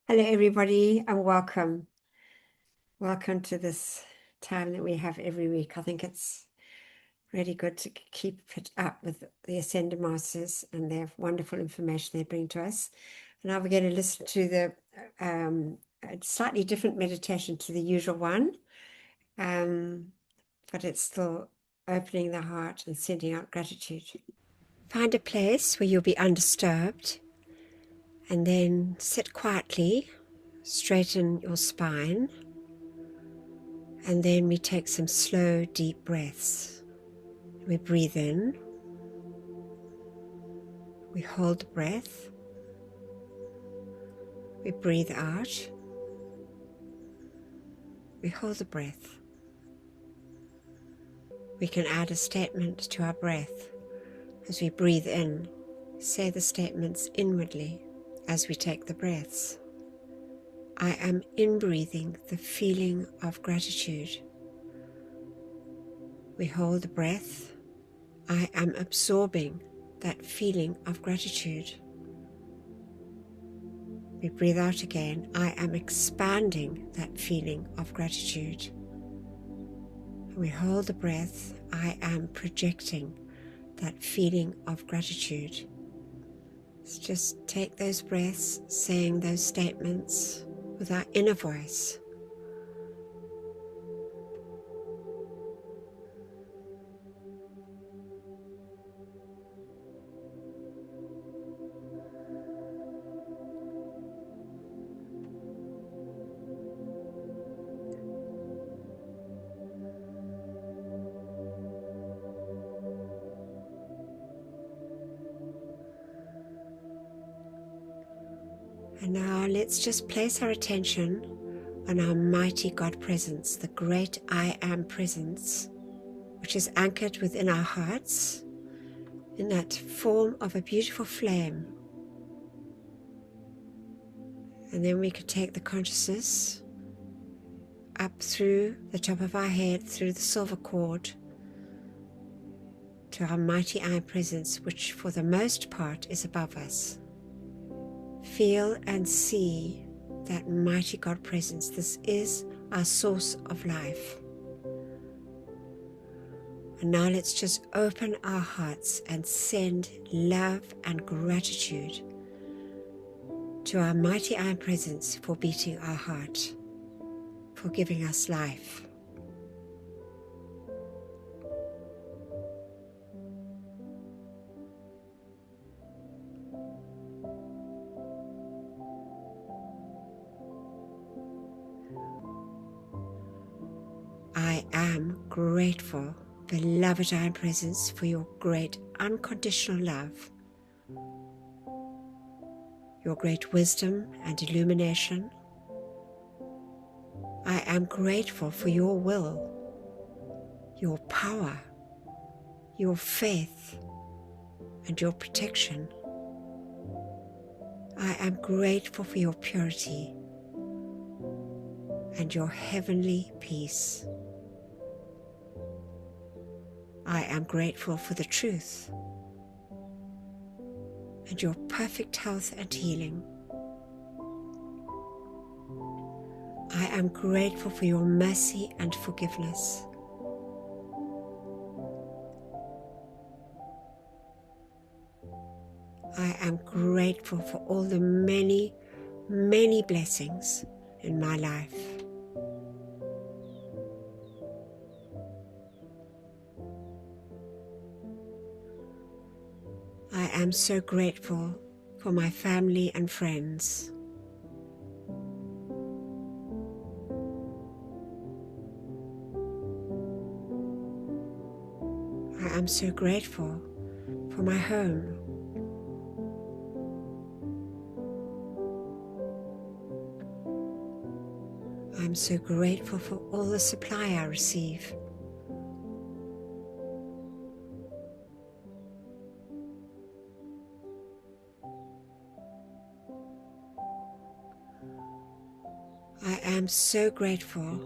Hello, everybody, and welcome. Welcome to this time that we have every week. I think it's really good to keep it up with the Ascended Masters and their wonderful information they bring to us. And now we're going to listen to a slightly different meditation to the usual one, but it's still opening the heart and sending out gratitude. Find a place where you'll be undisturbed, and then sit quietly, straighten your spine. And then we take some slow, deep breaths. We breathe in. We hold the breath. We breathe out. We hold the breath. We can add a statement to our breath. As we breathe in, say the statements inwardly as we take the breaths. I am in-breathing the feeling of gratitude. We hold the breath. I am absorbing that feeling of gratitude. We breathe out again. I am expanding that feeling of gratitude. We hold the breath. I am projecting that feeling of gratitude. Let's just take those breaths, saying those statements with our inner voice. And now let's just place our attention on our mighty God presence, the great I Am presence, which is anchored within our hearts in that form of a beautiful flame. And then we could take the consciousness up through the top of our head, through the silver cord, to our mighty I Am presence, which for the most part is above us. Feel and see that mighty God presence. This is our source of life. And now let's just open our hearts and send love and gratitude to our mighty I Am presence for beating our heart, for giving us life. I am grateful, beloved I Am presence, for your great unconditional love, your great wisdom and illumination. I am grateful for your will, your power, your faith, and your protection. I am grateful for your purity and your heavenly peace. I am grateful for the truth and your perfect health and healing. I am grateful for your mercy and forgiveness. I am grateful for all the many, many blessings in my life. I am so grateful for my family and friends. I am so grateful for my home. I am so grateful for all the supply I receive. I am so grateful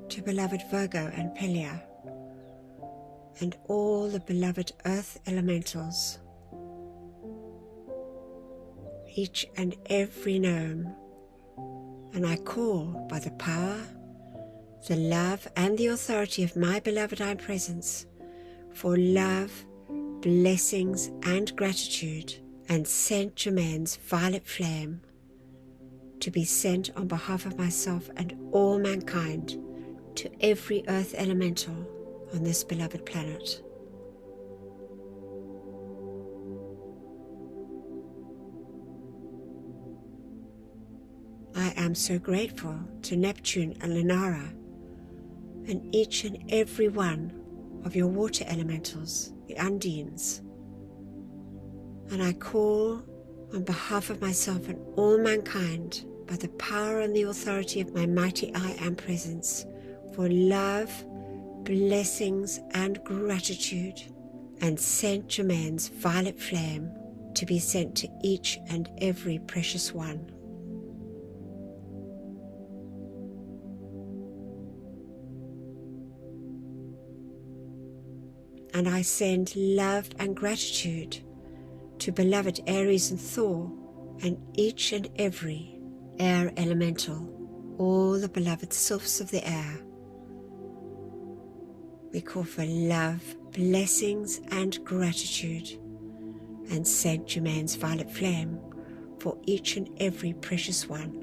to beloved Virgo and Pelleur and all the beloved earth elementals, each and every gnome, And I call by the power, the love, and the authority of my beloved I Am Presence for love, blessings, and gratitude, and Saint Germain's violet flame to be sent on behalf of myself and all mankind to every earth elemental on this beloved planet. I am so grateful to Neptune and Lunara and each and every one of your water elementals, the Undines. And I call on behalf of myself and all mankind by the power and the authority of my mighty I Am Presence for love, blessings, and gratitude, and Saint Germain's violet flame to be sent to each and every precious one. And I send love and gratitude to beloved Aries and Thor and each and every air elemental, all the beloved sylphs of the air. We call for love, blessings, and gratitude, and Saint Germain's violet flame for each and every precious one.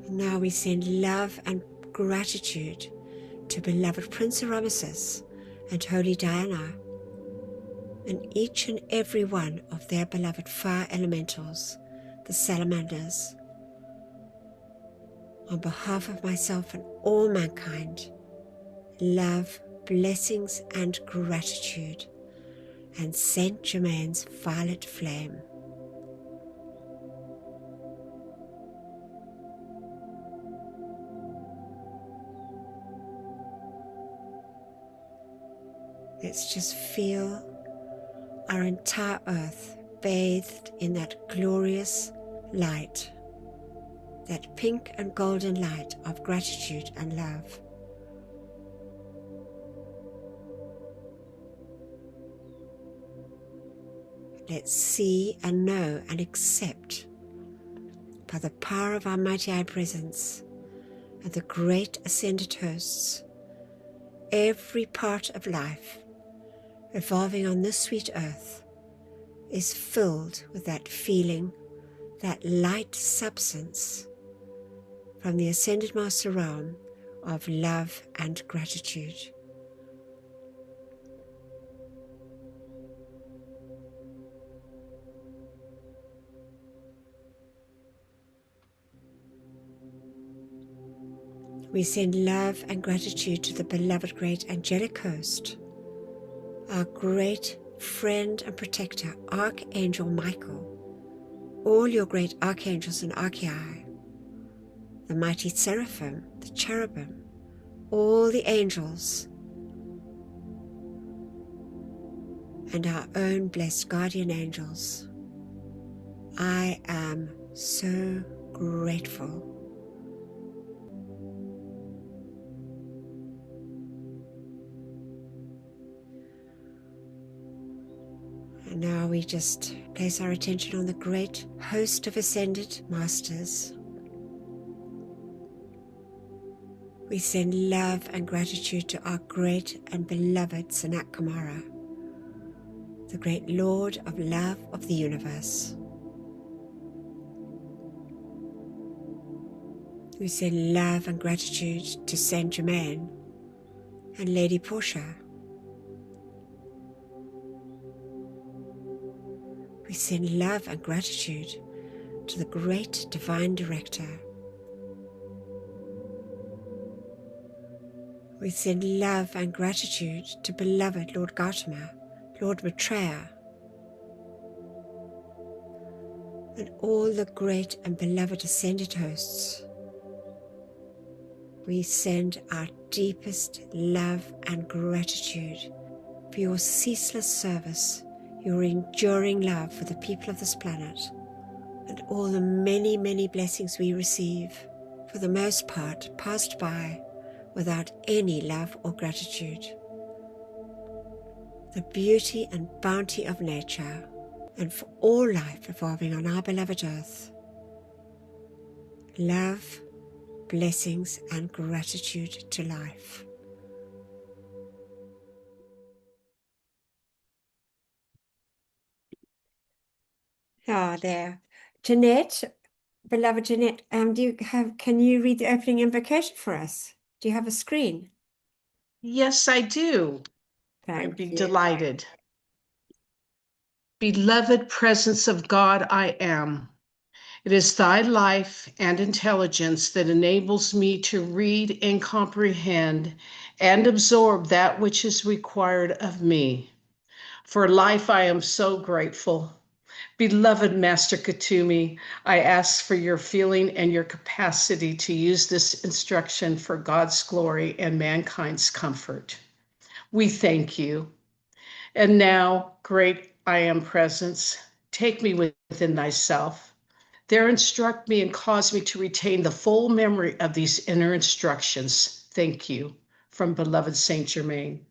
Now we send love and gratitude to beloved Prince Ramesses and Holy Diana and each and every one of their beloved fire elementals, the salamanders. On behalf of myself and all mankind, love, blessings, and gratitude, and Saint Germain's violet flame. Let's just feel our entire earth bathed in that glorious light, that pink and golden light of gratitude and love. Let's see and know and accept by the power of our mighty I Presence and the great ascended hosts, every part of life evolving on this sweet earth is filled with that feeling, that light substance from the ascended master realm of love and gratitude. We send love and gratitude to the beloved great angelic host, our great friend and protector, Archangel Michael, all your great archangels and archai, the mighty seraphim, the cherubim, all the angels, and our own blessed guardian angels. I am so grateful. And now we just place our attention on the great host of ascended masters. We send love and gratitude to our great and beloved Sanat Kumara, the great Lord of love of the universe. We send love and gratitude to Saint Germain and Lady Portia. We send love and gratitude to the great divine director. We send love and gratitude to beloved Lord Gautama, Lord Maitreya, and all the great and beloved ascended hosts. We send our deepest love and gratitude for your ceaseless service, your enduring love for the people of this planet, and all the many, many blessings we receive, for the most part passed by without any love or gratitude. the beauty and bounty of nature, and for all life evolving on our beloved Earth. Love, blessings, and gratitude to life. Ah, there. Jeanette, beloved Jeanette, can you read the opening invocation for us? Do you have a screen? Yes, I do. I'd be delighted. Beloved presence of God, I am. It is thy life and intelligence that enables me to read and comprehend and absorb that which is required of me. For life, I am so grateful. Beloved Master Katumi, I ask for your feeling and your capacity to use this instruction for God's glory and mankind's comfort. We thank you. And now, great I am presence, take me within thyself. There instruct me and cause me to retain the full memory of these inner instructions. Thank you. From beloved Saint Germain.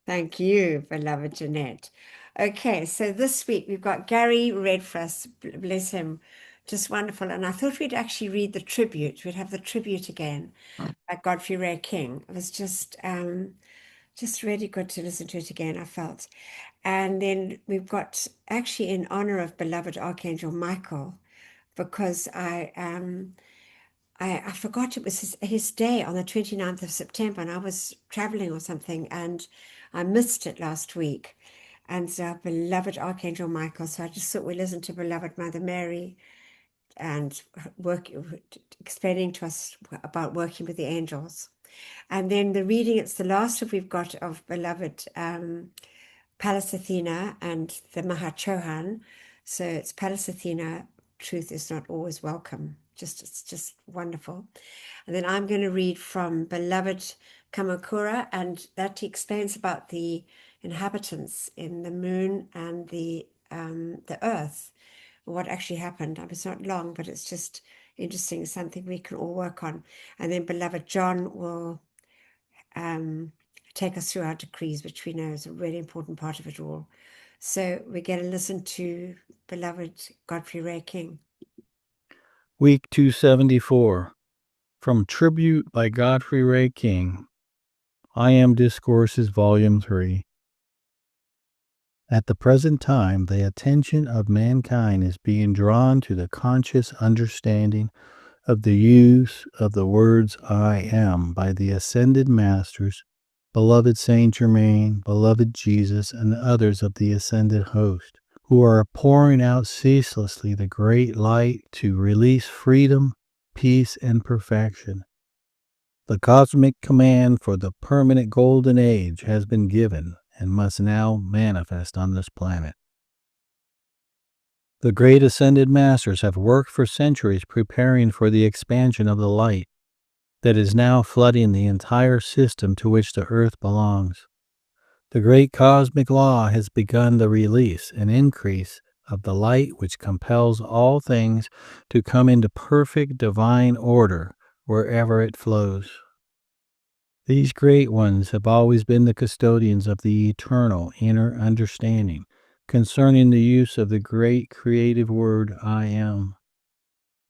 Thank you, beloved Jeanette. Okay, so this week we've got Gary read for us, bless him, just wonderful. And I thought we'd actually read the tribute. We'd have the tribute again by Godfrey Ray King. It was just really good to listen to it again, I felt. And then we've got actually in honor of beloved Archangel Michael, because I forgot it was his day on the 29th of September, and I was traveling or something, and I missed it last week. And so beloved Archangel Michael, so I just thought we listen to beloved Mother Mary and explaining to us about working with the angels. And then the reading, it's the last that we've got of beloved Pallas Athena and the Mahachohan. So it's Pallas Athena, truth is not always welcome. It's just wonderful. And then I'm going to read from beloved KAMAKURA, and that explains about the inhabitants in the moon and the earth, what actually happened. I mean, it's not long, but it's just interesting, something we can all work on. And then beloved John will take us through our decrees, which we know is a really important part of it all. So we're going to listen to beloved Godfrey Ray King. Week 274, from Tribute by Godfrey Ray King, I Am Discourses, Volume 3. At the present time, the attention of mankind is being drawn to the conscious understanding of the use of the words I am by the Ascended Masters, beloved Saint Germain, beloved Jesus, and others of the Ascended Host, who are pouring out ceaselessly the great light to release freedom, peace, and perfection. The cosmic command for the permanent golden age has been given and must now manifest on this planet. The great Ascended Masters have worked for centuries preparing for the expansion of the light that is now flooding the entire system to which the earth belongs. The great cosmic law has begun the release and increase of the light which compels all things to come into perfect divine order wherever it flows. These great ones have always been the custodians of the eternal inner understanding concerning the use of the great creative word I am.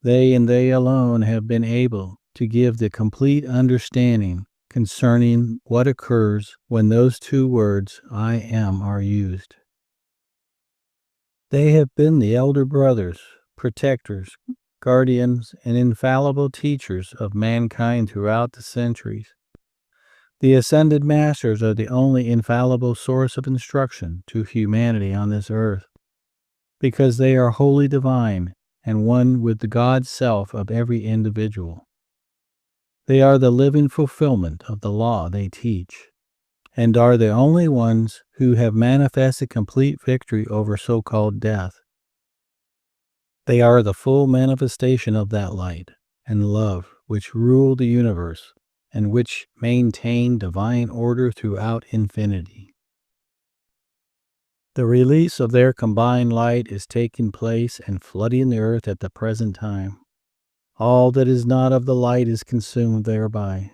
They and they alone have been able to give the complete understanding concerning what occurs when those two words, I am, are used. They have been the elder brothers, protectors, guardians, and infallible teachers of mankind throughout the centuries. The Ascended Masters are the only infallible source of instruction to humanity on this earth, because they are wholly divine and one with the God Self of every individual. They are the living fulfillment of the law they teach, and are the only ones who have manifested complete victory over so-called death. They are the full manifestation of that light and love which rule the universe and which maintain divine order throughout infinity. The release of their combined light is taking place and flooding the earth at the present time. All that is not of the light is consumed thereby.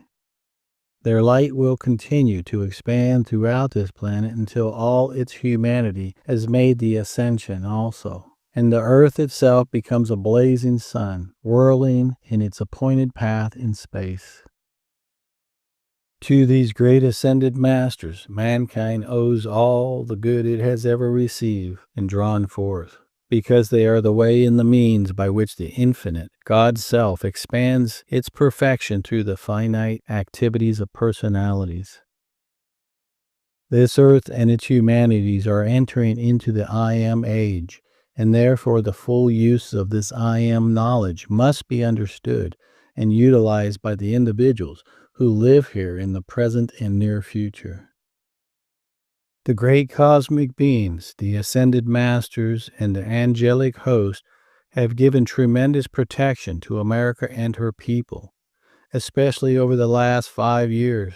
Their light will continue to expand throughout this planet until all its humanity has made the ascension also, and the earth itself becomes a blazing sun, whirling in its appointed path in space. To these great ascended masters, mankind owes all the good it has ever received and drawn forth, because they are the way and the means by which the infinite, God's self, expands its perfection through the finite activities of personalities. This earth and its humanities are entering into the I Am age, and therefore the full use of this I Am knowledge must be understood and utilized by the individuals who live here in the present and near future. The great cosmic beings, the ascended masters, and the angelic host have given tremendous protection to America and her people, especially over the last 5 years.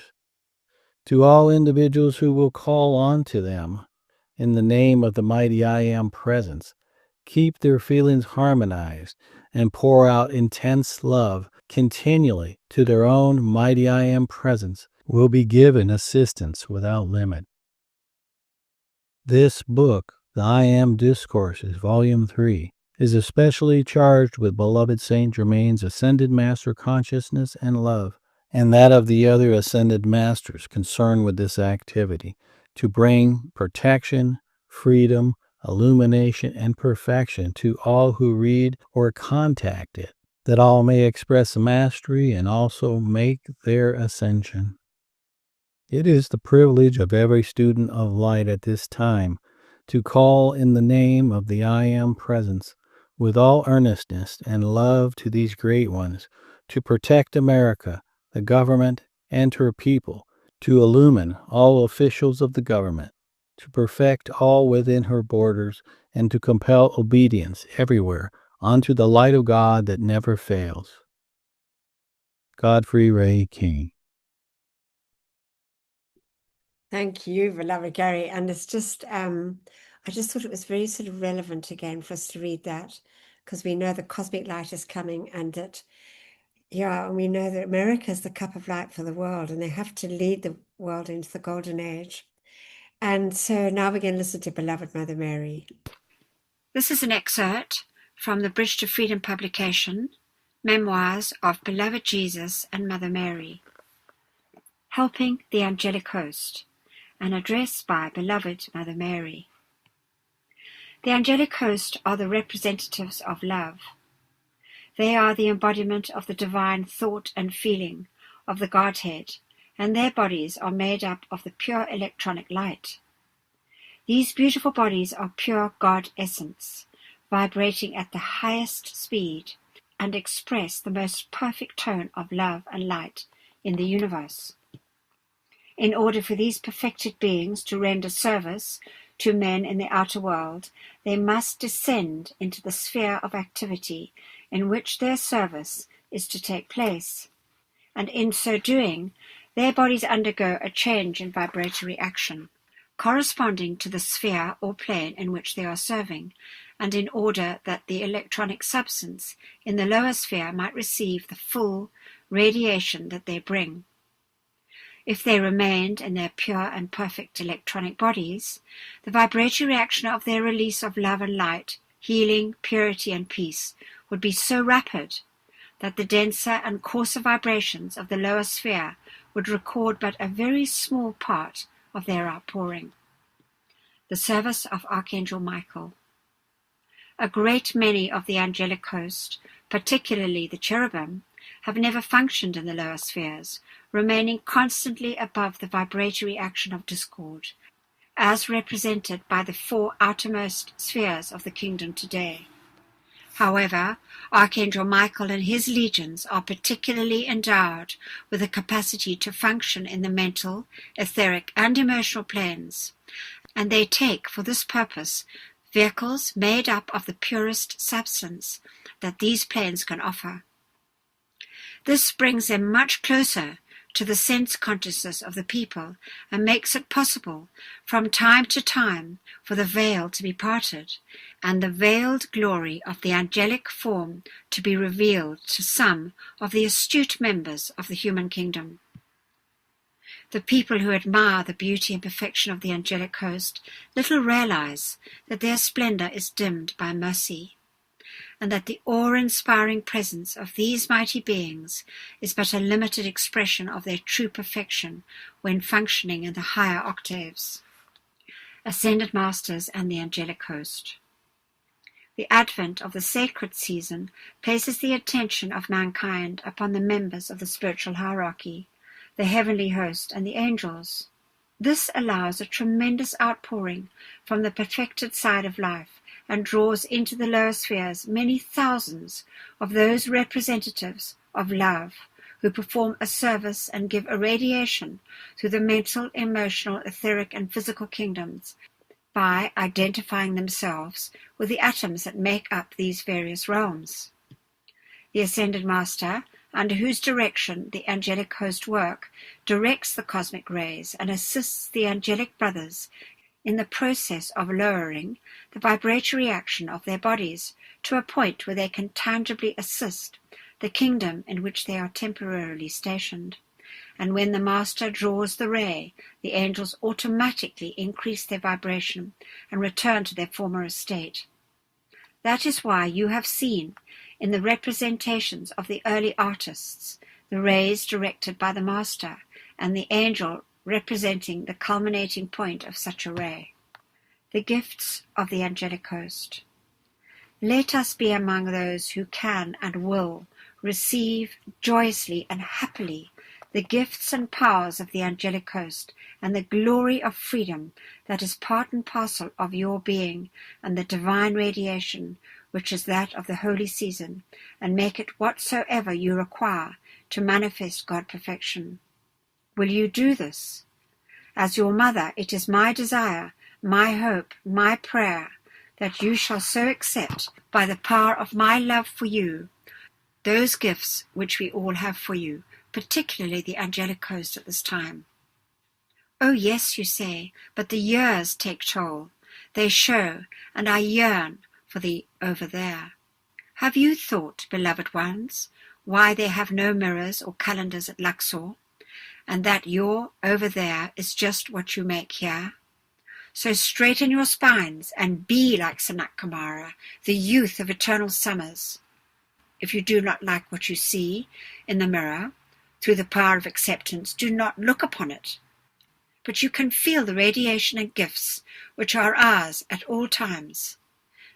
To all individuals who will call on to them in the name of the mighty I Am presence, keep their feelings harmonized, and pour out intense love continually to their own mighty I Am presence, will be given assistance without limit. This book, the I Am Discourses, Volume 3, is especially charged with beloved Saint Germain's Ascended Master consciousness and love, and that of the other Ascended Masters concerned with this activity, to bring protection, freedom, illumination, and perfection to all who read or contact it, that all may express mastery and also make their ascension. It is the privilege of every student of light at this time to call in the name of the I Am presence with all earnestness and love to these great ones, to protect America, the government, and her people, to illumine all officials of the government, to perfect all within her borders, and to compel obedience everywhere unto the light of God that never fails. Godfrey Ray King. Thank you, beloved Gary. And it's just, I just thought it was very sort of relevant again for us to read that, because we know the cosmic light is coming, and that, yeah, and we know that America is the cup of light for the world, and they have to lead the world into the golden age. And so now we're going to listen to beloved Mother Mary. This is an excerpt from the Bridge to Freedom publication, Memoirs of Beloved Jesus and Mother Mary. Helping the Angelic Host, an address by beloved Mother Mary. The angelic host are the representatives of love. They are the embodiment of the divine thought and feeling of the Godhead, and their bodies are made up of the pure electronic light. These beautiful bodies are pure God essence, vibrating at the highest speed, and express the most perfect tone of love and light in the universe. In order for these perfected beings to render service to men in the outer world, they must descend into the sphere of activity in which their service is to take place, and in so doing, their bodies undergo a change in vibratory action, corresponding to the sphere or plane in which they are serving, and in order that the electronic substance in the lower sphere might receive the full radiation that they bring. If they remained in their pure and perfect electronic bodies, the vibratory reaction of their release of love and light, healing, purity, and peace would be so rapid that the denser and coarser vibrations of the lower sphere would record but a very small part of their outpouring. The service of Archangel Michael. A great many of the angelic host, particularly the cherubim, have never functioned in the lower spheres, remaining constantly above the vibratory action of discord, as represented by the 4 outermost spheres of the kingdom today. However, Archangel Michael and his legions are particularly endowed with the capacity to function in the mental, etheric, and emotional planes, and they take for this purpose vehicles made up of the purest substance that these planes can offer. This brings them much closer to the sense consciousness of the people and makes it possible from time to time for the veil to be parted and the veiled glory of the angelic form to be revealed to some of the astute members of the human kingdom. The people who admire the beauty and perfection of the angelic host little realize that their splendor is dimmed by mercy, and that the awe-inspiring presence of these mighty beings is but a limited expression of their true perfection when functioning in the higher octaves. Ascended Masters and the Angelic Host. The advent of the sacred season places the attention of mankind upon the members of the spiritual hierarchy, the heavenly host and the angels. This allows a tremendous outpouring from the perfected side of life and draws into the lower spheres many thousands of those representatives of love who perform a service and give irradiation through the mental, emotional, etheric and physical kingdoms by identifying themselves with the atoms that make up these various realms. The Ascended Master, under whose direction the angelic host work, directs the cosmic rays and assists the angelic brothers in the process of lowering the vibratory action of their bodies to a point where they can tangibly assist the kingdom in which they are temporarily stationed. And when the Master draws the ray, the angels automatically increase their vibration and return to their former estate. That is why you have seen in the representations of the early artists the rays directed by the Master and the angel representing the culminating point of such a ray. The gifts of the angelic host. Let us be among those who can and will receive joyously and happily the gifts and powers of the angelic host and the glory of freedom that is part and parcel of your being and the divine radiation which is that of the holy season, and make it whatsoever you require to manifest God perfection. Will you do this? As your mother, it is my desire, my hope, my prayer, that you shall so accept, by the power of my love for you, those gifts which we all have for you, particularly the angelic host at this time. Oh yes, you say, but the years take toll. They show, and I yearn for the over there. Have you thought, beloved ones, why they have no mirrors or calendars at Luxor, and that your over there is just what you make here? So straighten your spines and be like Sanat Kumara, the youth of eternal summers. If you do not like what you see in the mirror, through the power of acceptance, do not look upon it. But you can feel the radiation and gifts which are ours at all times.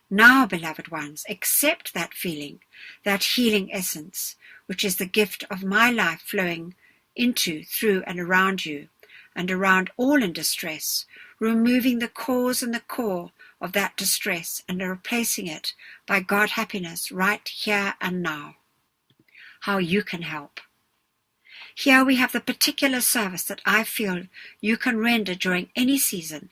Now, beloved ones, accept that feeling, that healing essence, which is the gift of my life flowing into, through, and around you, and around all in distress, removing the cause and the core of that distress and replacing it by God happiness right here and now. How you can help. Here we have the particular service that I feel you can render during any season.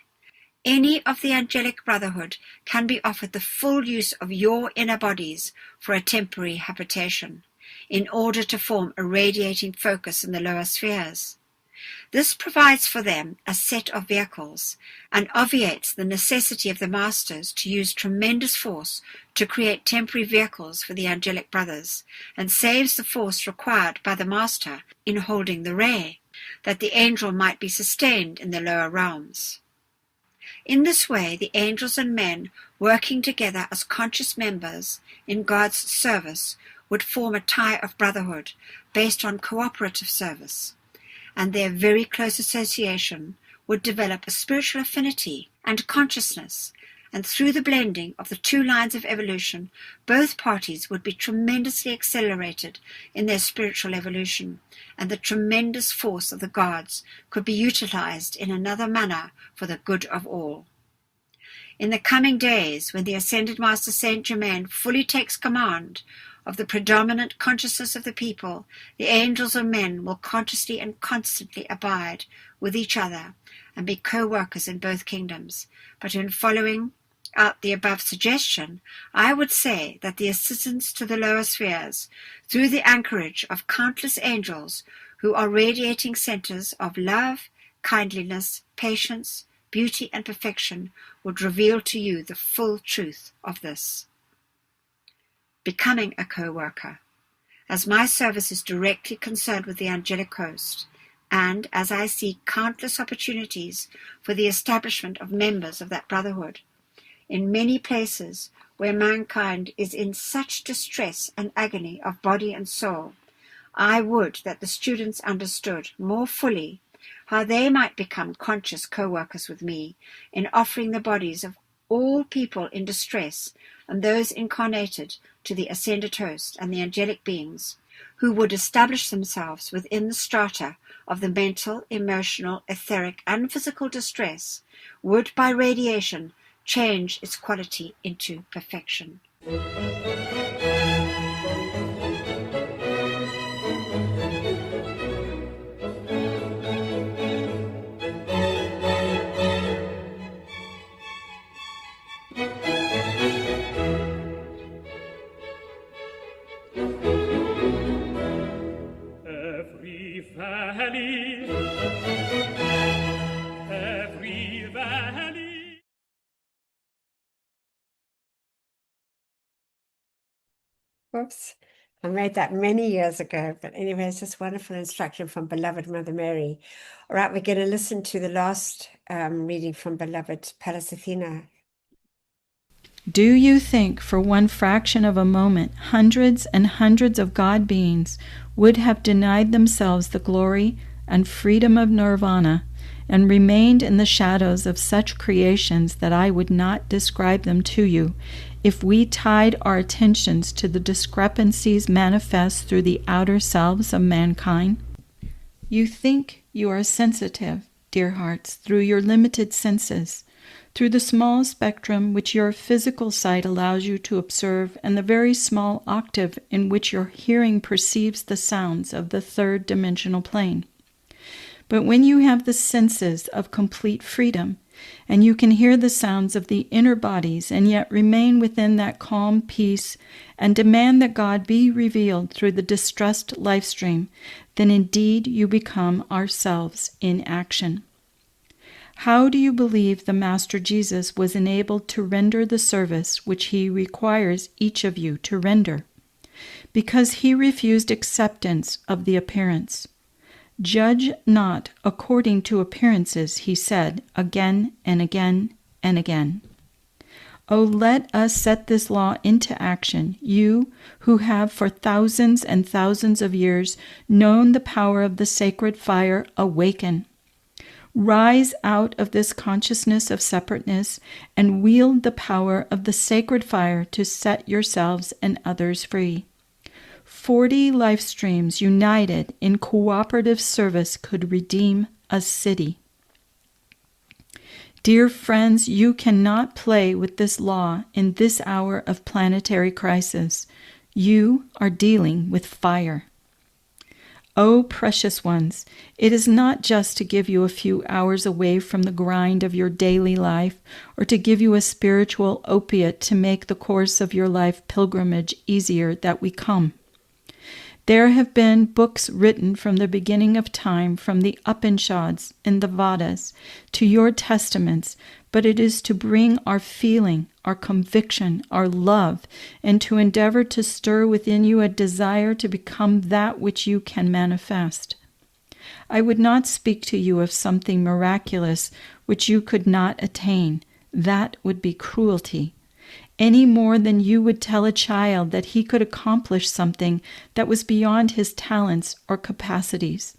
Any of the angelic brotherhood can be offered the full use of your inner bodies for a temporary habitation, in order to form a radiating focus in the lower spheres. This provides for them a set of vehicles and obviates the necessity of the masters to use tremendous force to create temporary vehicles for the angelic brothers, and saves the force required by the master in holding the ray, that the angel might be sustained in the lower realms. In this way, the angels and men, working together as conscious members in God's service, would form a tie of brotherhood based on cooperative service, and their very close association would develop a spiritual affinity and consciousness, and through the blending of the two lines of evolution, both parties would be tremendously accelerated in their spiritual evolution, and the tremendous force of the gods could be utilized in another manner for the good of all. In the coming days, when the Ascended Master Saint Germain fully takes command of the predominant consciousness of the people, the angels and men will consciously and constantly abide with each other and be co-workers in both kingdoms. But in following out the above suggestion, I would say that the assistance to the lower spheres, through the anchorage of countless angels who are radiating centers of love, kindliness, patience, beauty, and perfection, would reveal to you the full truth of this. Becoming a co-worker. As my service is directly concerned with the angelic host, and as I see countless opportunities for the establishment of members of that brotherhood, in many places where mankind is in such distress and agony of body and soul, I would that the students understood more fully how they might become conscious co-workers with me in offering the bodies of all people in distress and those incarnated to the ascended host and the angelic beings who would establish themselves within the strata of the mental, emotional, etheric, and physical distress, would by radiation change its quality into perfection. Every valley. Whoops. I made that many years ago, but anyway, it's just wonderful instruction from beloved Mother Mary. All right, we're going to listen to the last reading from beloved Pallas Athena. Do you think for one fraction of a moment hundreds and hundreds of God beings would have denied themselves the glory and freedom of nirvana and remained in the shadows of such creations that I would not describe them to you if we tied our attentions to the discrepancies manifest through the outer selves of mankind? You think you are sensitive, dear hearts, through your limited senses, through the small spectrum which your physical sight allows you to observe and the very small octave in which your hearing perceives the sounds of the third dimensional plane. But when you have the senses of complete freedom, and you can hear the sounds of the inner bodies and yet remain within that calm peace and demand that God be revealed through the distressed life stream, then indeed you become ourselves in action. How do you believe the Master Jesus was enabled to render the service which he requires each of you to render? Because he refused acceptance of the appearance. Judge not according to appearances, he said again and again and again. Oh, let us set this law into action, you who have for thousands and thousands of years known the power of the sacred fire, awaken. Rise out of this consciousness of separateness and wield the power of the sacred fire to set yourselves and others free. 40 life streams united in cooperative service could redeem a city. Dear friends, you cannot play with this law in this hour of planetary crisis. You are dealing with fire. Oh, precious ones, it is not just to give you a few hours away from the grind of your daily life or to give you a spiritual opiate to make the course of your life pilgrimage easier that we come. There have been books written from the beginning of time, from the Upanishads and the Vedas to your testaments, but it is to bring our feeling, our conviction, our love, and to endeavor to stir within you a desire to become that which you can manifest. I would not speak to you of something miraculous which you could not attain. That would be cruelty. Any more than you would tell a child that he could accomplish something that was beyond his talents or capacities.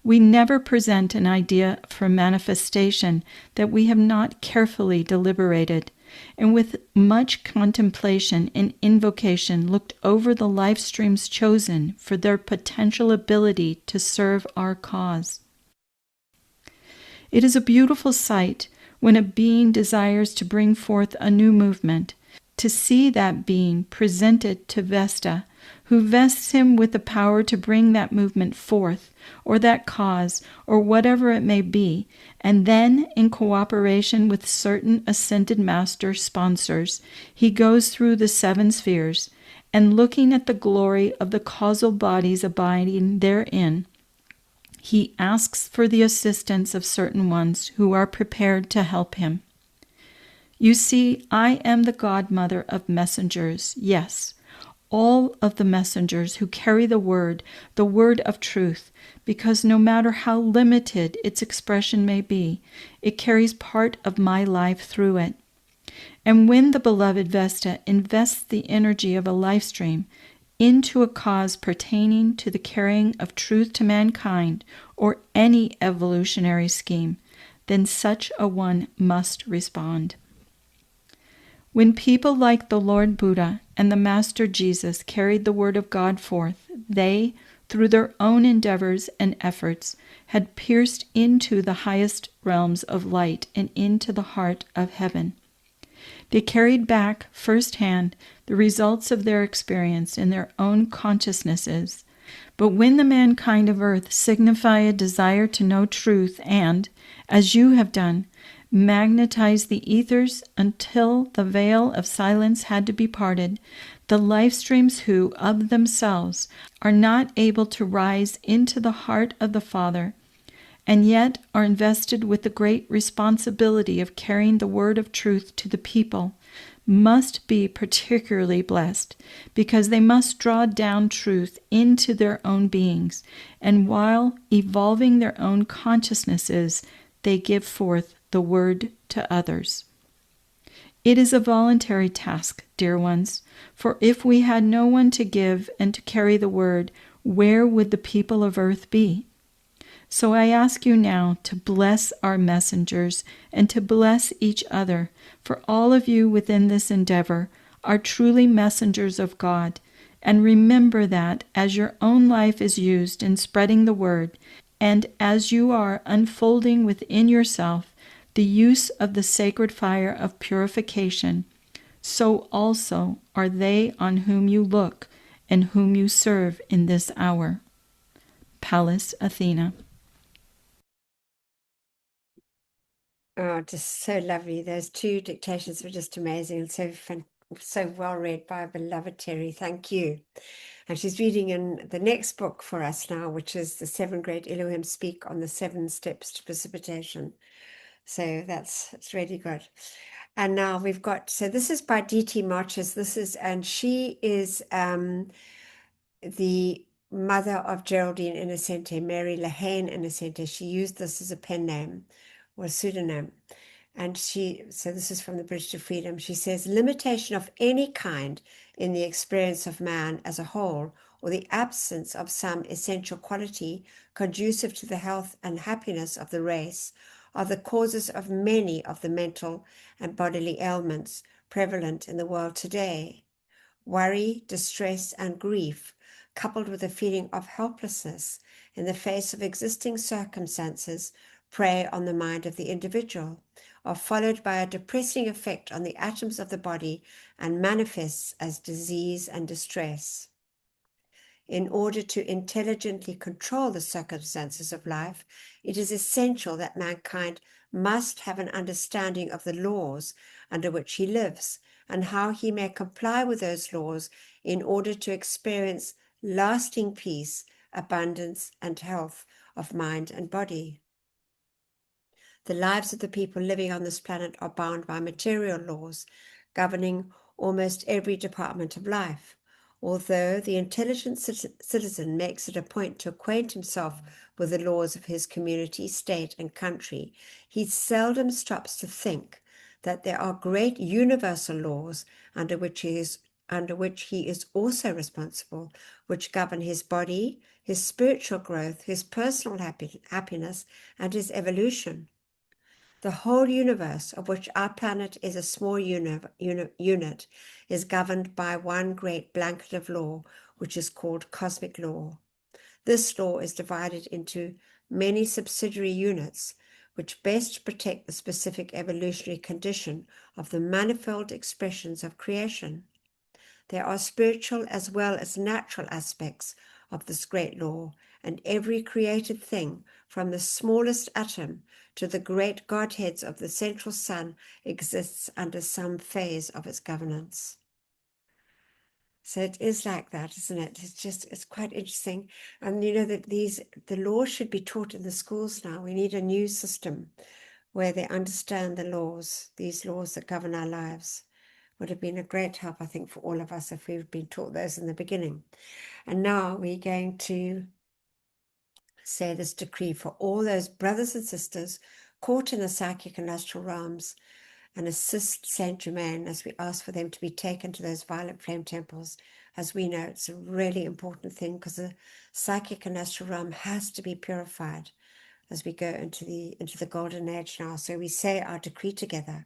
We never present an idea for manifestation that we have not carefully deliberated, and with much contemplation and invocation looked over the life streams chosen for their potential ability to serve our cause. It is a beautiful sight when a being desires to bring forth a new movement, to see that being presented to Vesta, who vests him with the power to bring that movement forth, or that cause, or whatever it may be, and then, in cooperation with certain ascended master sponsors, he goes through the 7 spheres, and looking at the glory of the causal bodies abiding therein, he asks for the assistance of certain ones who are prepared to help him. You see, I am the godmother of messengers, yes. all of the messengers who carry the word of truth, because no matter how limited its expression may be, it carries part of my life through it. And when the beloved Vesta invests the energy of a life stream into a cause pertaining to the carrying of truth to mankind or any evolutionary scheme, then such a one must respond. When people like the Lord Buddha and the Master Jesus carried the word of God forth, they, through their own endeavors and efforts, had pierced into the highest realms of light and into the heart of heaven. They carried back firsthand the results of their experience in their own consciousnesses. But when the mankind of earth signify a desire to know truth and, as you have done, magnetize the ethers until the veil of silence had to be parted, the life streams who, of themselves, are not able to rise into the heart of the Father, and yet are invested with the great responsibility of carrying the word of truth to the people, must be particularly blessed, because they must draw down truth into their own beings, and while evolving their own consciousnesses, they give forth the word to others. It is a voluntary task, dear ones, for if we had no one to give and to carry the word, where would the people of earth be? So I ask you now to bless our messengers and to bless each other, for all of you within this endeavor are truly messengers of God, and remember that as your own life is used in spreading the word, and as you are unfolding within yourself the use of the sacred fire of purification, so also are they on whom you look and whom you serve in this hour. Pallas Athena. Oh, just so lovely. Those two dictations were just amazing and so fun, so well read by our beloved Terry. Thank you. And she's reading in the next book for us now, which is The Seven Great Elohim Speak on the 7 Steps to Precipitation. So it's really good. And now we've got, so this is by D.T. Marches. And she is the mother of Geraldine Innocente, Mary Lahane Innocente. She used this as a pen name or a pseudonym. And so this is from the Bridge to Freedom. She says, limitation of any kind in the experience of man as a whole, or the absence of some essential quality conducive to the health and happiness of the race, are the causes of many of the mental and bodily ailments prevalent in the world today. Worry, distress, and grief, coupled with a feeling of helplessness in the face of existing circumstances, prey on the mind of the individual, are followed by a depressing effect on the atoms of the body and manifests as disease and distress. In order to intelligently control the circumstances of life, it is essential that mankind must have an understanding of the laws under which he lives and how he may comply with those laws in order to experience lasting peace, abundance, and health of mind and body. The lives of the people living on this planet are bound by material laws governing almost every department of life. Although the intelligent citizen makes it a point to acquaint himself with the laws of his community, state, and country, he seldom stops to think that there are great universal laws under which he is also responsible, which govern his body, his spiritual growth, his personal happiness, and his evolution. The whole universe, of which our planet is a small unit, is governed by one great blanket of law, which is called cosmic law. This law is divided into many subsidiary units, which best protect the specific evolutionary condition of the manifold expressions of creation. There are spiritual as well as natural aspects of this great law, and every created thing, from the smallest atom to the great godheads of the central sun, exists under some phase of its governance. So it is like that, isn't it? It's quite interesting. And you know that the laws should be taught in the schools now. We need a new system where they understand the laws, these laws that govern our lives, Would have been a great help, I think, for all of us if we've been taught those in the beginning. And now we're going to say this decree for all those brothers and sisters caught in the psychic and astral realms, and assist Saint Germain as we ask for them to be taken to those violet flame temples. As we know, it's a really important thing because the psychic and astral realm has to be purified as we go into the golden age now. So we say our decree together.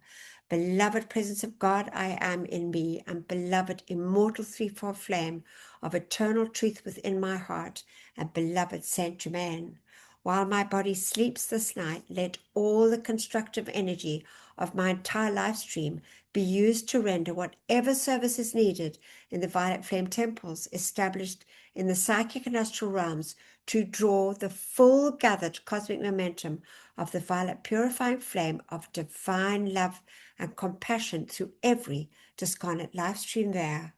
Beloved presence of God, I am in me, and beloved immortal threefold flame of eternal truth within my heart, and beloved Saint Germain. While my body sleeps this night, let all the constructive energy of my entire life stream be used to render whatever service is needed in the violet flame temples established in the psychic and astral realms to draw the full gathered cosmic momentum of the violet purifying flame of divine love and compassion through every discarnate life stream there.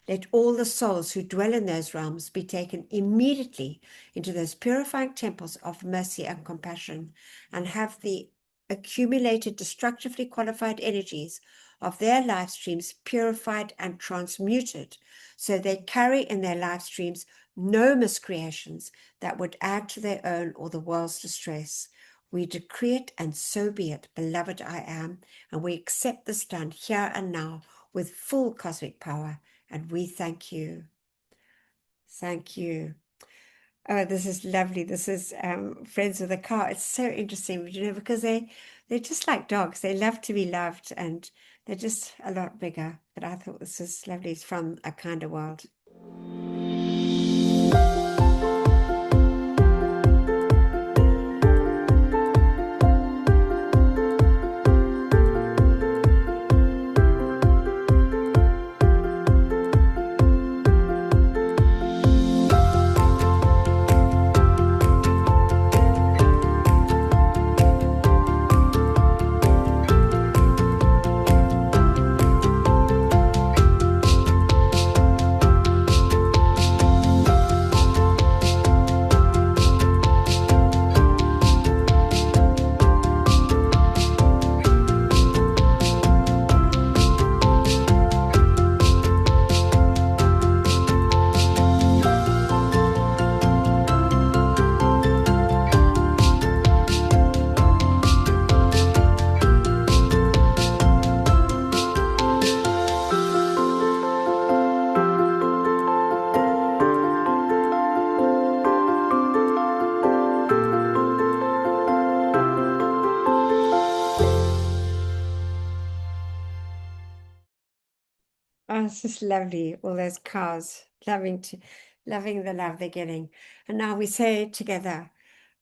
Let all the souls who dwell in those realms be taken immediately into those purifying temples of mercy and compassion, and have the accumulated destructively qualified energies of their life streams purified and transmuted, so they carry in their life streams no miscreations that would add to their own or the world's distress. We decree it, and so be it, beloved I am, and we accept this done here and now with full cosmic power, and we thank you. Thank you. Oh, this is lovely. This is Friends with a Car. It's so interesting, because they're just like dogs. They love to be loved, and they're just a lot bigger. But I thought this is lovely. It's from A Kinder World. Oh, it's just lovely, all those cows, loving the love they're getting. And now we say together,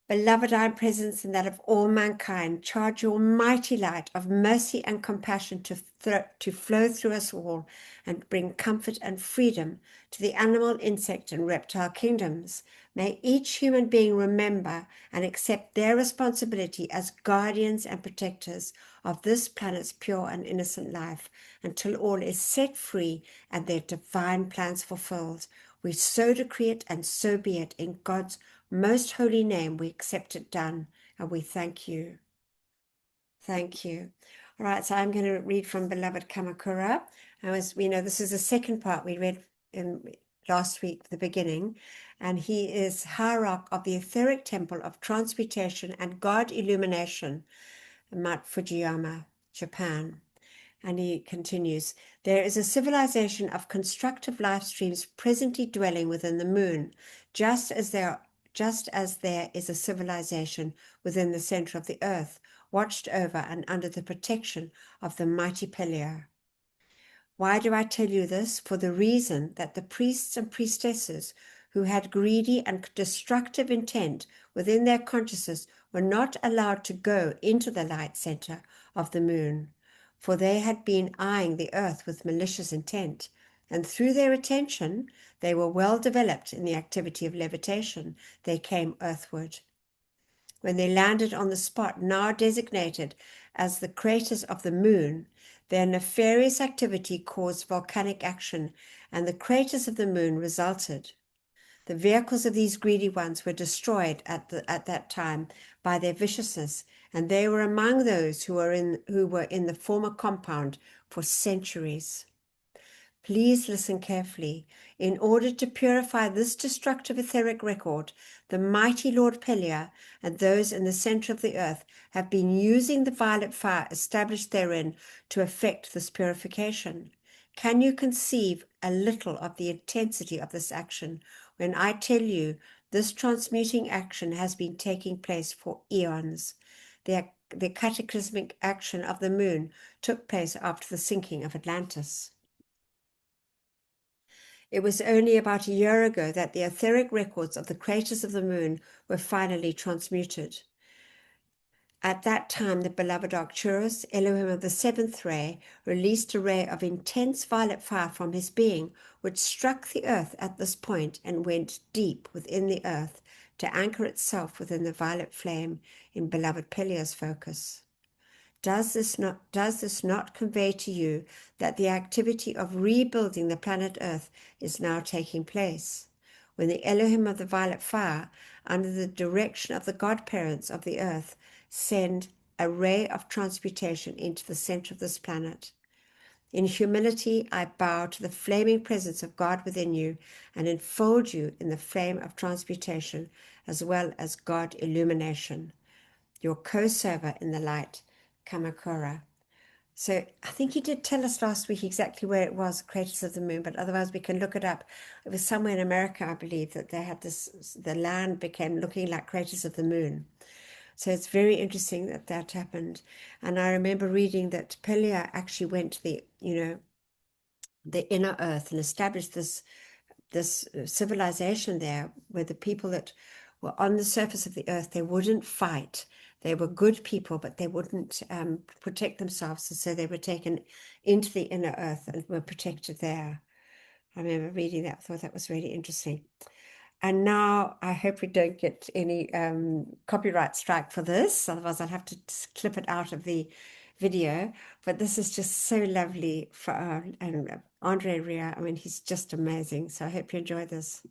beloved, I am presence in that of all mankind. Charge your mighty light of mercy and compassion to flow through us all and bring comfort and freedom to the animal, insect, and reptile kingdoms. May each human being remember and accept their responsibility as guardians and protectors of this planet's pure and innocent life until all is set free and their divine plans fulfilled. We so decree it, and so be it. In God's most holy name, we accept it done, and we thank you. Thank you. All right, so I'm going to read from Beloved KAMAKURA. As we know, this is the second part we read in last week, the beginning, and he is Hierarch of the Etheric Temple of Transmutation and God Illumination, Mount Fujiyama, Japan. And he continues, there is a civilization of constructive life streams presently dwelling within the moon, just as there is a civilization within the center of the earth, watched over and under the protection of the Mighty Pelleur. Why do I tell you this? For the reason that the priests and priestesses who had greedy and destructive intent within their consciousness were not allowed to go into the light center of the moon, for they had been eyeing the earth with malicious intent, and through their attention they were well developed in the activity of levitation. They came earthward. When they landed on the spot now designated as the craters of the moon, their nefarious activity caused volcanic action, and the craters of the moon resulted. The vehicles of these greedy ones were destroyed at that time by their viciousness, and they were among those who were in the former compound for centuries. Please listen carefully. In order to purify this destructive etheric record, the mighty Lord Pelleur and those in the center of the earth have been using the violet fire established therein to effect this purification. Can you conceive a little of the intensity of this action when I tell you this transmuting action has been taking place for eons? The cataclysmic action of the moon took place after the sinking of Atlantis. It was only about a year ago that the etheric records of the craters of the moon were finally transmuted. At that time, the beloved Arcturus, Elohim of the seventh ray, released a ray of intense violet fire from his being, which struck the earth at this point and went deep within the earth to anchor itself within the violet flame in beloved Pelleur's focus. Does this not convey to you that the activity of rebuilding the planet Earth is now taking place? When the Elohim of the violet fire, under the direction of the godparents of the Earth, send a ray of transmutation into the center of this planet. In humility, I bow to the flaming presence of God within you and enfold you in the flame of transmutation as well as God illumination. Your co-server in the light, KAMAKURA. So I think he did tell us last week exactly where it was, Craters of the Moon, but otherwise we can look it up. It was somewhere in America, I believe, that they had this, the land became looking like Craters of the Moon. So it's very interesting that that happened. And I remember reading that Pelleur actually went to the inner earth and established this civilization there where the people that were on the surface of the earth, they wouldn't fight. They were good people, but they wouldn't protect themselves. And so they were taken into the inner earth and were protected there. I remember reading that. I thought that was really interesting. And now I hope we don't get any copyright strike for this. Otherwise, I'll have to clip it out of the video. But this is just so lovely for and Andre Ria. I mean, he's just amazing. So I hope you enjoy this.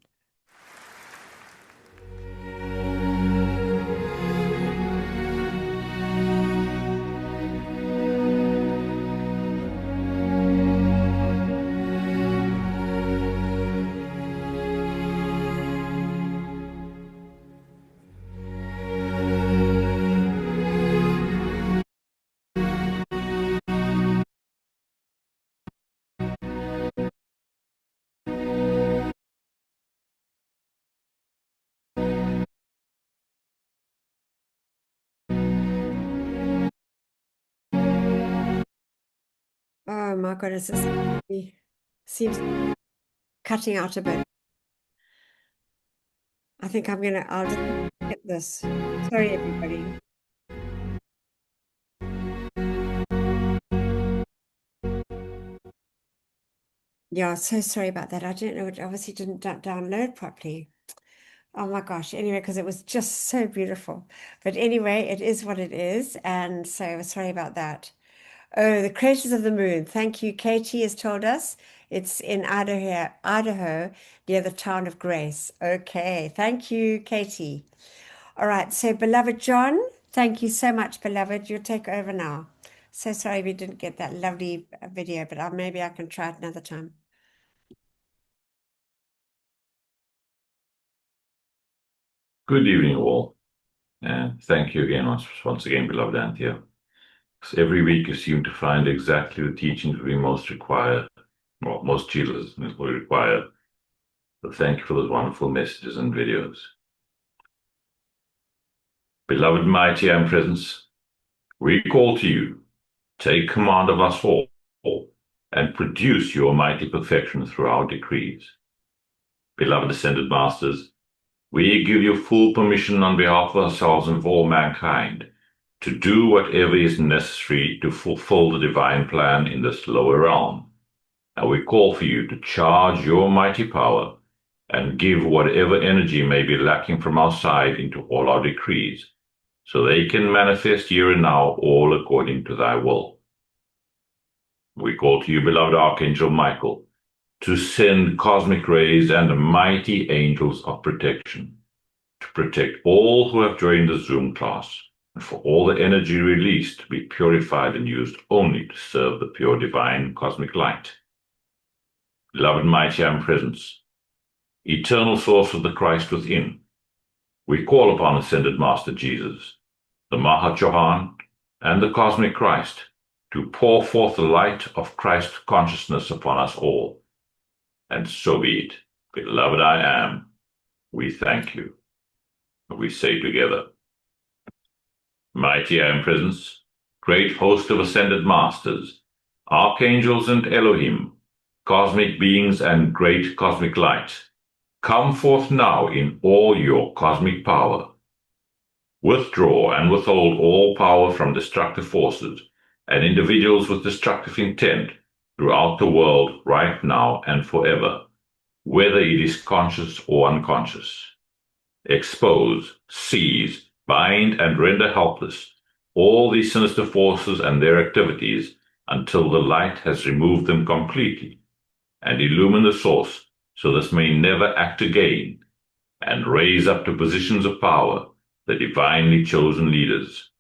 Oh my goodness, this seems cutting out a bit. I think I'll just get this. Sorry, everybody. Yeah, so sorry about that. I don't know, it obviously didn't download properly. Oh my gosh. Anyway, because it was just so beautiful. But anyway, it is what it is. And so sorry about that. Oh, the Craters of the Moon. Thank you. Katie has told us it's in Idaho, near the town of Grace. Okay. Thank you, Katie. All right. So, beloved John, thank you so much, beloved. You'll take over now. So sorry we didn't get that lovely video, but maybe I can try it another time. Good evening, all. And thank you again, once again, beloved Anthea. Every week you seem to find exactly the teachings we most require, well, most cheaters will require. So thank you for those wonderful messages and videos. Beloved mighty I am presence, we call to you, take command of us all, and produce your mighty perfection through our decrees. Beloved ascended masters, we give you full permission on behalf of ourselves and of all mankind to do whatever is necessary to fulfill the divine plan in this lower realm. And we call for you to charge your mighty power and give whatever energy may be lacking from our side into all our decrees, so they can manifest here and now all according to thy will. We call to you, beloved Archangel Michael, to send cosmic rays and mighty angels of protection to protect all who have joined the Zoom class and for all the energy released to be purified and used only to serve the pure divine cosmic light. Beloved Mighty I Am Presence, eternal source of the Christ within, we call upon Ascended Master Jesus, the Mahachohan, and the Cosmic Christ to pour forth the light of Christ consciousness upon us all. And so be it. Beloved I Am, we thank you. We say together, Mighty I Am Presence, great host of Ascended Masters, Archangels and Elohim, cosmic beings and great cosmic light, come forth now in all your cosmic power. Withdraw and withhold all power from destructive forces and individuals with destructive intent throughout the world right now and forever, whether it is conscious or unconscious. Expose, seize, bind, and render helpless all these sinister forces and their activities until the light has removed them completely, and illumine the source so this may never act again, and raise up to positions of power the divinely chosen leaders.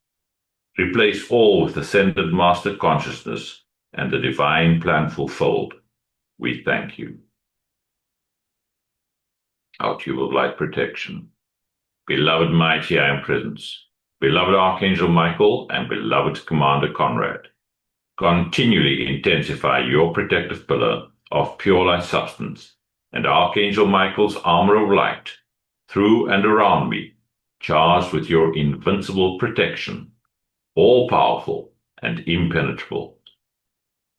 Replace all with Ascended Master consciousness and the divine plan fulfilled. We thank you. Our tube of light protection. Beloved Mighty I Am Presence, beloved Archangel Michael, and beloved Commander Conrad, continually intensify your protective pillar of pure light substance and Archangel Michael's armor of light through and around me, charged with your invincible protection, all-powerful and impenetrable.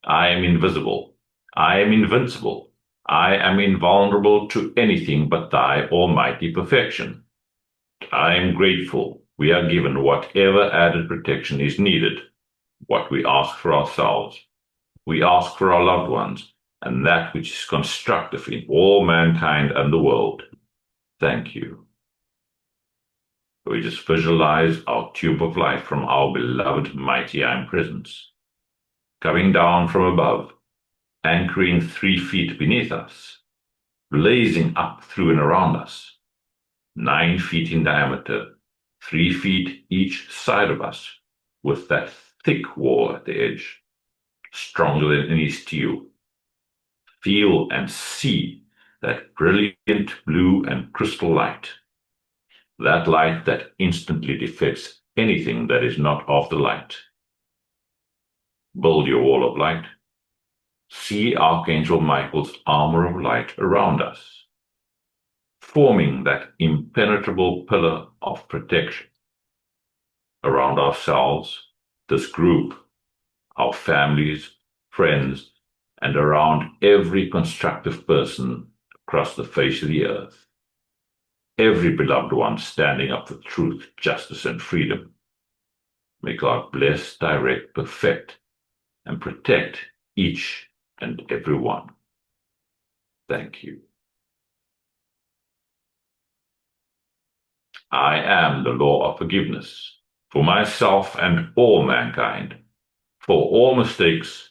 I am invisible. I am invincible. I am invulnerable to anything but thy almighty perfection. I am grateful we are given whatever added protection is needed, what we ask for ourselves. We ask for our loved ones, and that which is constructive in all mankind and the world. Thank you. We just visualize our tube of light from our beloved Mighty I Am Presence, coming down from above, anchoring 3 feet beneath us, blazing up through and around us, 9 feet in diameter, 3 feet each side of us, with that thick wall at the edge, stronger than any steel. Feel and see that brilliant blue and crystal light, that light that instantly deflects anything that is not of the light. Build your wall of light. See Archangel Michael's armor of light around us, forming that impenetrable pillar of protection around ourselves, this group, our families, friends, and around every constructive person across the face of the earth. Every beloved one standing up for truth, justice, and freedom. May God bless, direct, perfect, and protect each and every one. Thank you. I am the law of forgiveness for myself and all mankind, for all mistakes,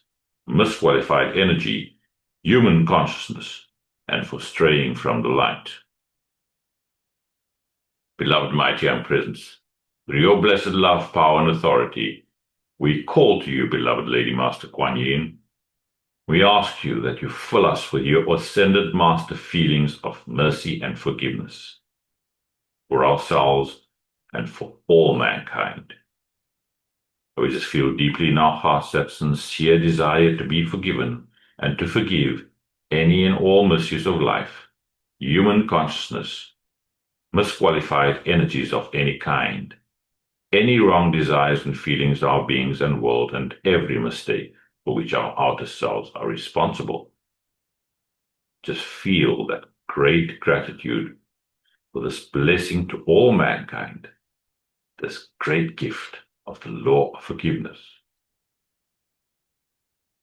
misqualified energy, human consciousness, and for straying from the light. Beloved Mighty I Am Presence, through your blessed love, power, and authority, we call to you, beloved Lady Master Kuan Yin. We ask you that you fill us with your Ascended Master feelings of mercy and forgiveness for ourselves and for all mankind. We just feel deeply in our hearts that sincere desire to be forgiven and to forgive any and all misuse of life, human consciousness, misqualified energies of any kind, any wrong desires and feelings of our beings and world, and every mistake for which our outer selves are responsible. Just feel that great gratitude for this blessing to all mankind, this great gift of the law of forgiveness.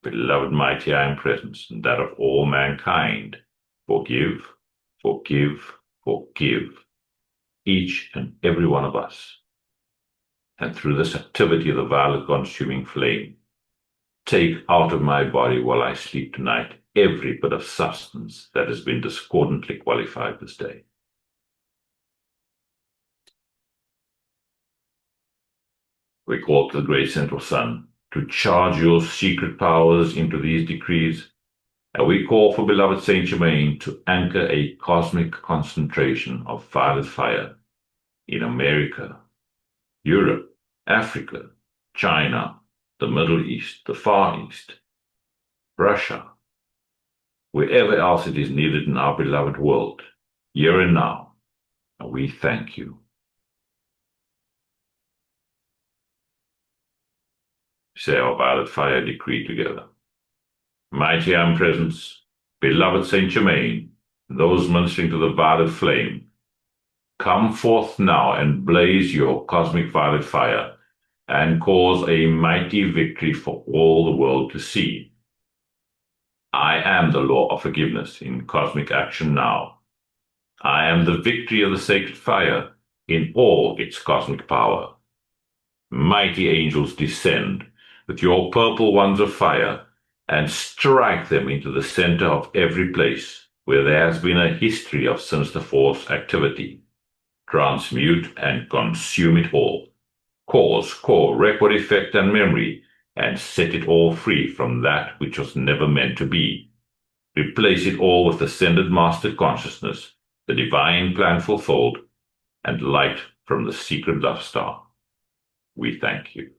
Beloved Mighty I Am Presence, and that of all mankind, forgive, forgive, forgive each and every one of us. And through this activity of the violet consuming flame, take out of my body while I sleep tonight every bit of substance that has been discordantly qualified this day. We call to the great central sun to charge your secret powers into these decrees, and we call for beloved Saint Germain to anchor a cosmic concentration of violet fire in America, Europe, Africa, China, the Middle East, the Far East, Russia, wherever else it is needed in our beloved world, here and now, and we thank you. Say our violet fire decree together. Mighty Presence, beloved Saint Germain, those ministering to the violet flame, come forth now and blaze your cosmic violet fire and cause a mighty victory for all the world to see. I am the law of forgiveness in cosmic action now. I am the victory of the sacred fire in all its cosmic power. Mighty angels, descend with your purple wands of fire and strike them into the center of every place where there has been a history of sinister force activity. Transmute and consume it all. Cause, core, record, effect, and memory, and set it all free from that which was never meant to be. Replace it all with ascended master consciousness, the divine plan fulfilled, and light from the secret love star. We thank you.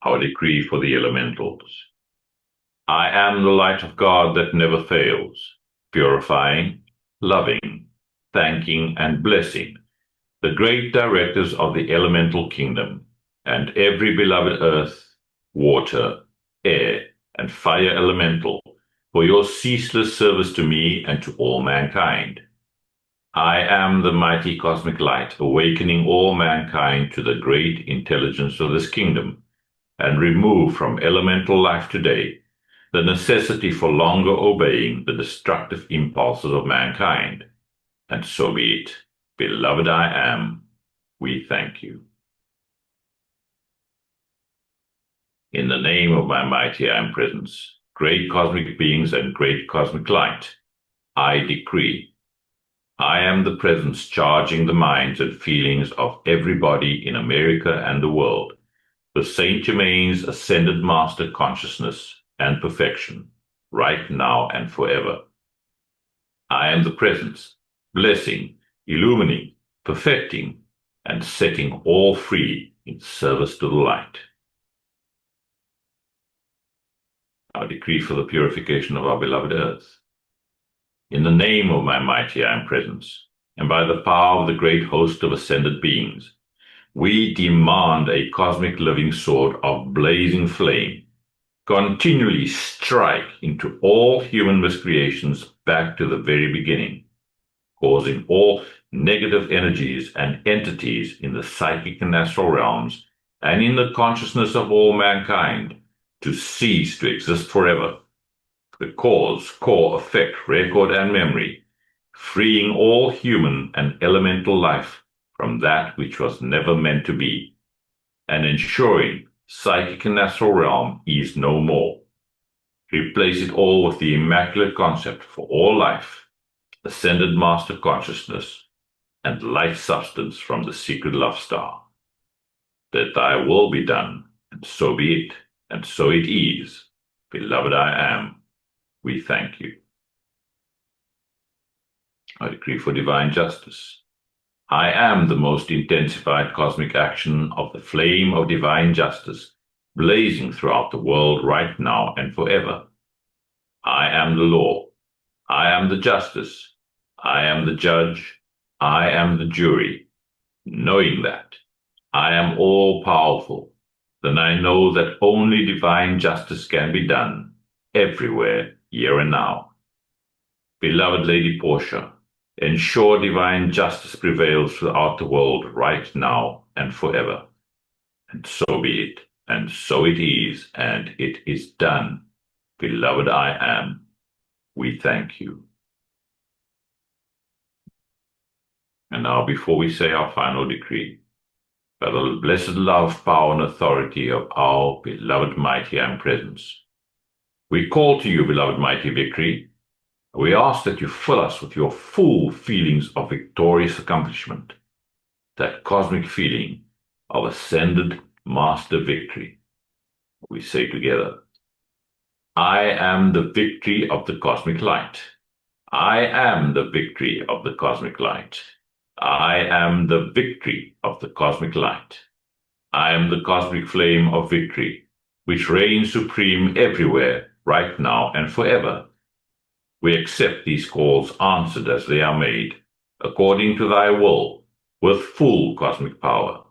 Our decree for the elementals. I am the light of God that never fails, purifying, loving, thanking, and blessing the great directors of the elemental kingdom, and every beloved earth, water, air, and fire elemental, for your ceaseless service to me and to all mankind. I am the mighty cosmic light, awakening all mankind to the great intelligence of this kingdom, and remove from elemental life today the necessity for longer obeying the destructive impulses of mankind. And so be it. Beloved I am, we thank you. In the name of my mighty I am presence, great cosmic beings and great cosmic light, I decree, I am the presence charging the minds and feelings of everybody in America and the world, with Saint Germain's ascended master consciousness and perfection, right now and forever. I am the presence, blessing, illumining, perfecting, and setting all free in service to the light. Our decree for the purification of our beloved earth. In the name of my mighty I am presence, and by the power of the great host of ascended beings, we demand a cosmic living sword of blazing flame, continually strike into all human miscreations back to the very beginning, causing all negative energies and entities in the psychic and astral realms and in the consciousness of all mankind to cease to exist forever. The cause, core, effect, record, and memory, freeing all human and elemental life from that which was never meant to be, and ensuring psychic and astral realm is no more. Replace it all with the immaculate concept for all life, ascended master consciousness, and light substance from the secret love star. That thy will be done, and so be it, and so it is. Beloved I am, we thank you. I decree for divine justice. I am the most intensified cosmic action of the flame of divine justice, blazing throughout the world right now and forever. I am the law. I am the justice. I am the judge. I am the jury. Knowing that I am all-powerful, then I know that only divine justice can be done, everywhere, here and now. Beloved Lady Portia, ensure divine justice prevails throughout the world right now and forever. And so be it, and so it is, and it is done. Beloved I am, we thank you. And now, before we say our final decree, by the blessed love, power, and authority of our beloved mighty I am presence, we call to you, beloved mighty victory. We ask that you fill us with your full feelings of victorious accomplishment, that cosmic feeling of ascended master victory. We say together, I am the victory of the cosmic light. I am the victory of the cosmic light. I am the victory of the cosmic light. I am the cosmic flame of victory, which reigns supreme everywhere, right now and forever. We accept these calls answered as they are made, according to thy will, with full cosmic power,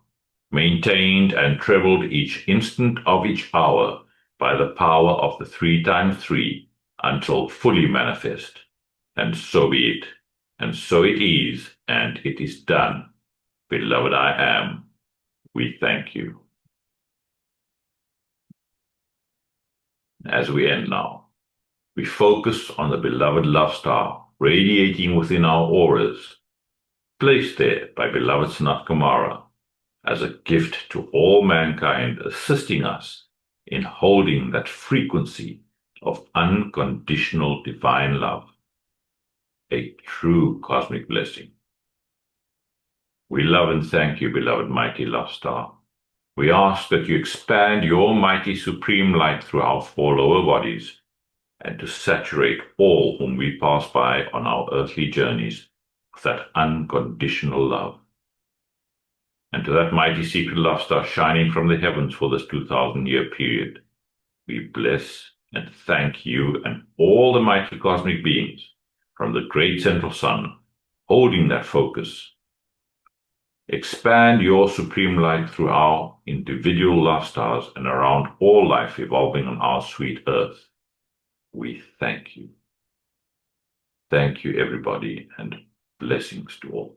maintained and trebled each instant of each hour by the power of the 3 times 3, until fully manifest. And so be it, and so it is, and it is done. Beloved I am, we thank you. As we end now, we focus on the beloved love star radiating within our auras, placed there by beloved Sanat Kumara as a gift to all mankind, assisting us in holding that frequency of unconditional divine love, a true cosmic blessing. We love and thank you, beloved mighty love star. We ask that you expand your mighty supreme light through our 4 lower bodies, and to saturate all whom we pass by on our earthly journeys with that unconditional love. and to that mighty secret love star shining from the heavens for this 2,000-year period, we bless and thank you and all the mighty cosmic beings from the great central sun, holding that focus. Expand your supreme light through our individual love stars and around all life evolving on our sweet earth. We thank you. Thank you, everybody, and blessings to all.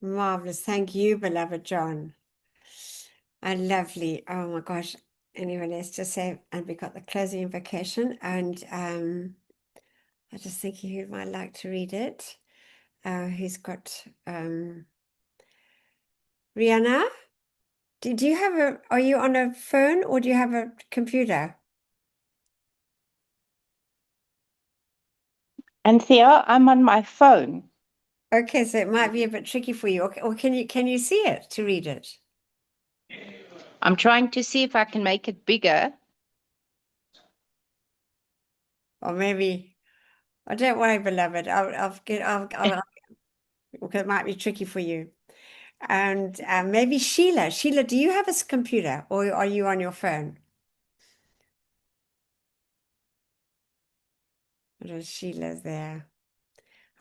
Marvelous. Thank you, beloved John. And lovely. Oh my gosh. Anyway, let's just say, and we got the closing invocation, and I just think who might like to read it. Who's got Rihanna? Do you have are you on a phone or do you have a computer? Anthea, I'm on my phone. Okay, so it might be a bit tricky for you. Or can you see it to read it? I'm trying to see if I can make it bigger. Or maybe, I don't worry, beloved. I'll because it might be tricky for you. And maybe Sheila. Sheila, do you have a computer or are you on your phone? Sheila's there.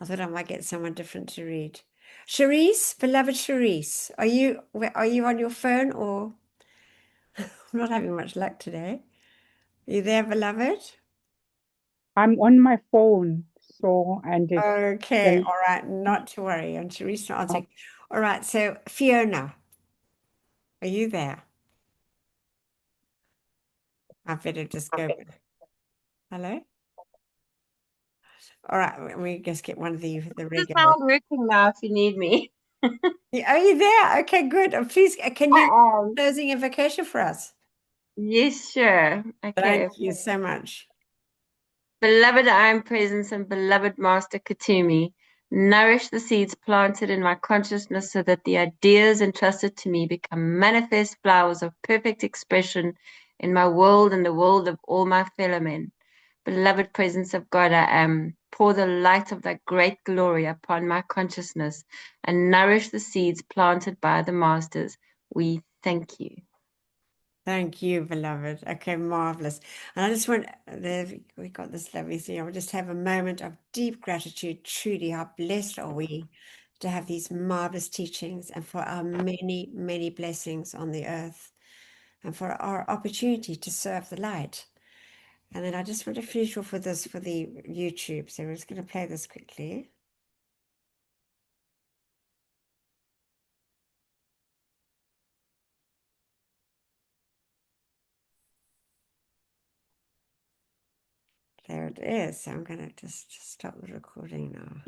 I thought I might get someone different to read. Charisse, beloved Charisse, are you on your phone or I'm not having much luck today? Are you there, beloved? I'm on my phone, so and it's Okay, all right, not to worry. And Charisse not answering. All right, so Fiona, are you there? I better just go. Hello? All right, we just get one of the The regular. sound working now if you need me. Are you there? Okay, good. Please, can you closing invocation for us? Yes, sure. Okay. Thank you so much. Beloved I am presence and beloved Master Katumi, nourish the seeds planted in my consciousness so that the ideas entrusted to me become manifest flowers of perfect expression in my world and the world of all my fellow men. Beloved presence of God I am, pour the light of thy great glory upon my consciousness and nourish the seeds planted by the Masters. We thank you. Thank you, beloved. Okay, marvelous. And I just want, we got this lovely thing. I will just have a moment of deep gratitude. Truly, how blessed are we to have these marvelous teachings and for our many, many blessings on the earth and for our opportunity to serve the light. And then I just want to finish off with this for the YouTube. So we're just going to play this quickly. There it is. So I'm going to just stop the recording now.